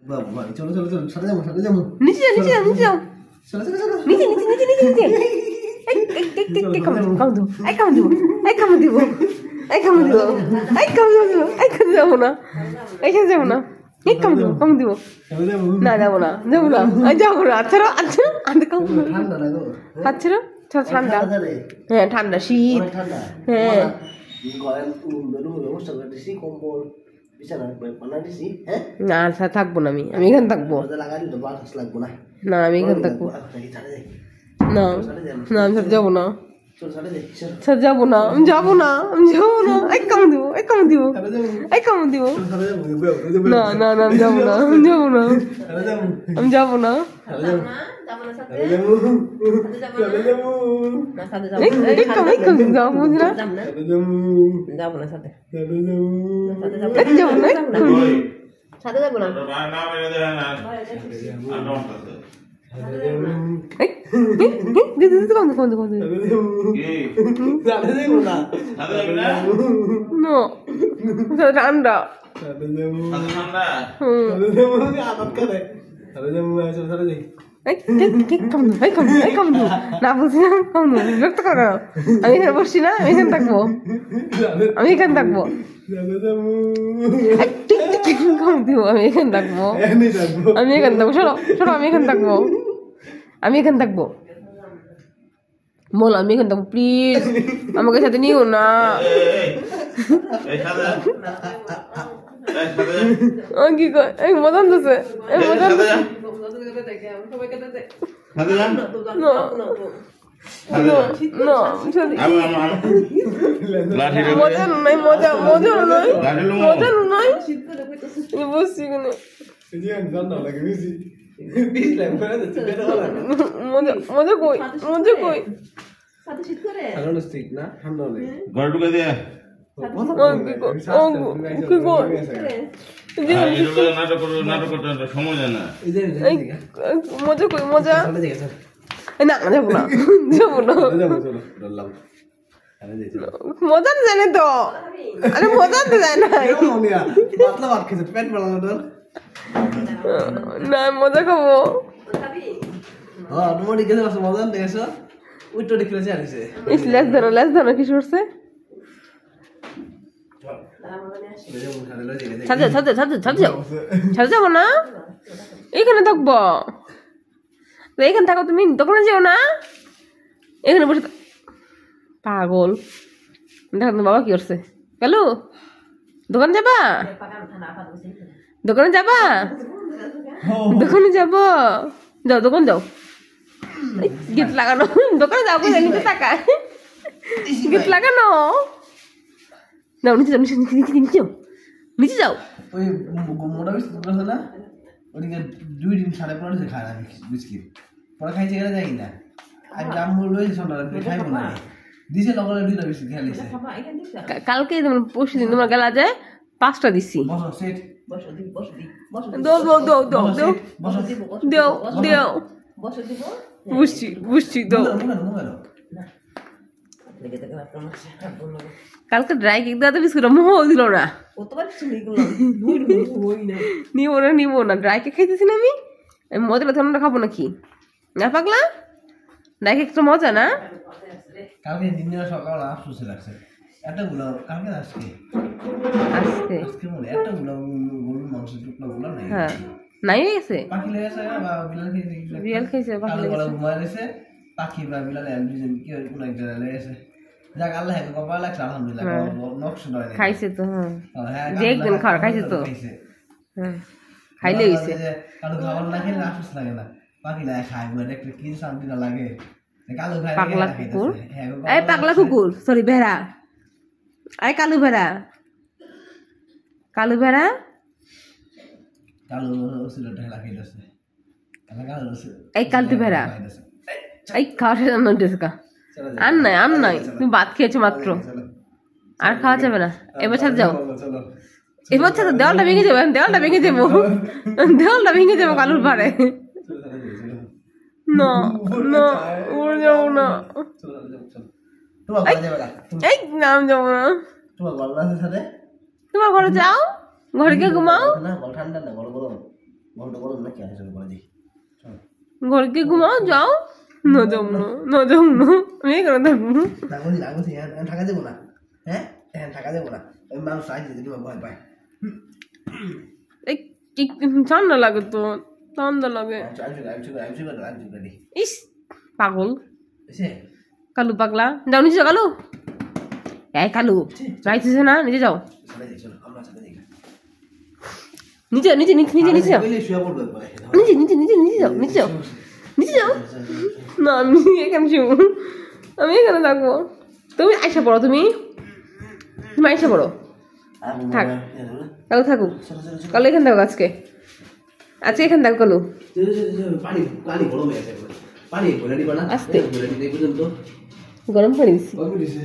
বাবা চলো চলো চলো সাথে যাবো নিচে যাও চলো চলো চলো নিচে এই কাম দিব যাবো না এখানে যাবো না এই কাম দিব না যাবো না আচ্ছা আনতে কাম ঠান্ডা লাগো আচ্ছা ঠান্ডা হ্যাঁ ঠান্ডা শীত হ্যাঁ ব্যবস্থা করে দিছি কম্বল বিছানা বানা দিছি হ্যাঁ না থাকবো না আমি এখানে থাকবো লাগাই দিলে বাতাস লাগবো না না আমি এখানে থাকবো না আমি সাথে যাবো না সাথে যাবো না আমি যাবো না এক কাম দিব না আমি যাবো না আমি যাবো না ঠান্ডা না বলছি না বিরক্ত করো আমি এখানে বসছি না আমি এখানে থাকবো আমি এখানে থাকবো আমি এখানে থাকবো সরো আমি এখানে থাকবো বল আমি এখানে থাকবো প্লিজ আমাকে সাথে নিও না কি কয় মজা আনতেছে বসছি মজা কই মজা না যাবো না মজা জানে তো আরে মজা তো যায় না না মজা খাবো লেস ধরো কি করছে ছাড় যাবো না এখানে থাকবো এখানে থাকো তুমি দোকানে যেও না এখানে বসে পাগল দেখো তোমার বাবা কি করছে গেল দোকানে যাবা যাও দোকান যাও গিট লাগানো দোকানে যাবো নিচে তাকায় গিট লাগানো যাও নিচে যাও ওই মোটা বিস্কুট আছে না ওদিকে 2 দিন 15.5 খায় না বিস্কিট পরে খাইছে গেলে যাই না আর দাম লইছে সোনা খাইব না দিছে লগলে 2টা বিস্কিট খাইছে কালকে তোমার পরশু দিন তোমার গেলা যায় 5টা দিছি বসো সেট দাও বুঝছি দাও কালকে ড্রাই কেক দাও বিস্কুট মোহ দিল না নিব না ড্রাই কেক খাইতেছি না আমি মজা ধরনটা খাবো নাকি না পাগলা ড্রাই কেক তো মজা না কালকে দিনের সকাল আফসোস লাগছে এতগুলো কালকে আজকে মনে এতগুলো গরুর মাংস টুকরা গুলো নাই হ্যাঁ নাই গেছে পাখি লেগেছে বা বিলাল খাইছে পাখি লেগেছে ঘুমায় গেছে পাখি বা বিলাল দুজন কি কোন একটা লেগেছে যাক আল্লাহ কে কপাল লাগছে আলহামদুলিল্লাহ নকশ নয় খাইছে তো হ্যাঁ যে একদিন খাইছে তো হ্যাঁ খাইলে গেছে কালো খাবার না খেলে আফসোস লাগে না পাখি লাগে খাই বলে একটা কি শান্তি না লাগে কালো খাই পাগলা কুকুর এই পাগলা কুকুর সরি ভেড়া এই কালো ভেড়া কালো সিলটা হেলা খাইতেছে কালো এই কালটি ভেড়া এই খাওয়া না ডেসকা আর নাই তুমি ভাত খেয়েছো মাত্র আর খাওয়া যাবে না এবার ছাড় যাও এবার ছাড় দেওয়ালটা ভেঙে যাবো কালুর পারে না উড়ে যাবো না এই নাম যাবো না তোমার ঘরে যাও ঘরে গিয়ে ঘুমাও ঘরটা গরম নাকি আছে চলো করে দিই ঘরে গিয়ে ঘুমাও যাও না যাও না না যাও না আমি এখানে থাকবো রাখবো থাকা দেবো না হ্যাঁ হ্যাঁ থাকা দেবো না আমি মানুষ আসলে যদি ভয় পায় এই ঠান্ডা লাগে তো ঠান্ডা লাগে আমি ইস পাগল কালু পাগলা যাও নিচে যাও কালু এই কালু যাইতেছে না নিচে যাও নিচে নিচে নিচে নিচে নিচে যাও নিচে নিচে নিচে নিচে যাও নিচে যাও নিচে যাও না আমি এখানে শুবো আমি এখানে থাকবো তুমি আইসা পড়ো তুমি তুমি আইসা পড়ো থাক কালু থাকুক কালু এখানে থাকো আজকে আজকে এখানে থাকো কালু আস্তে গরম পানি দিচ্ছি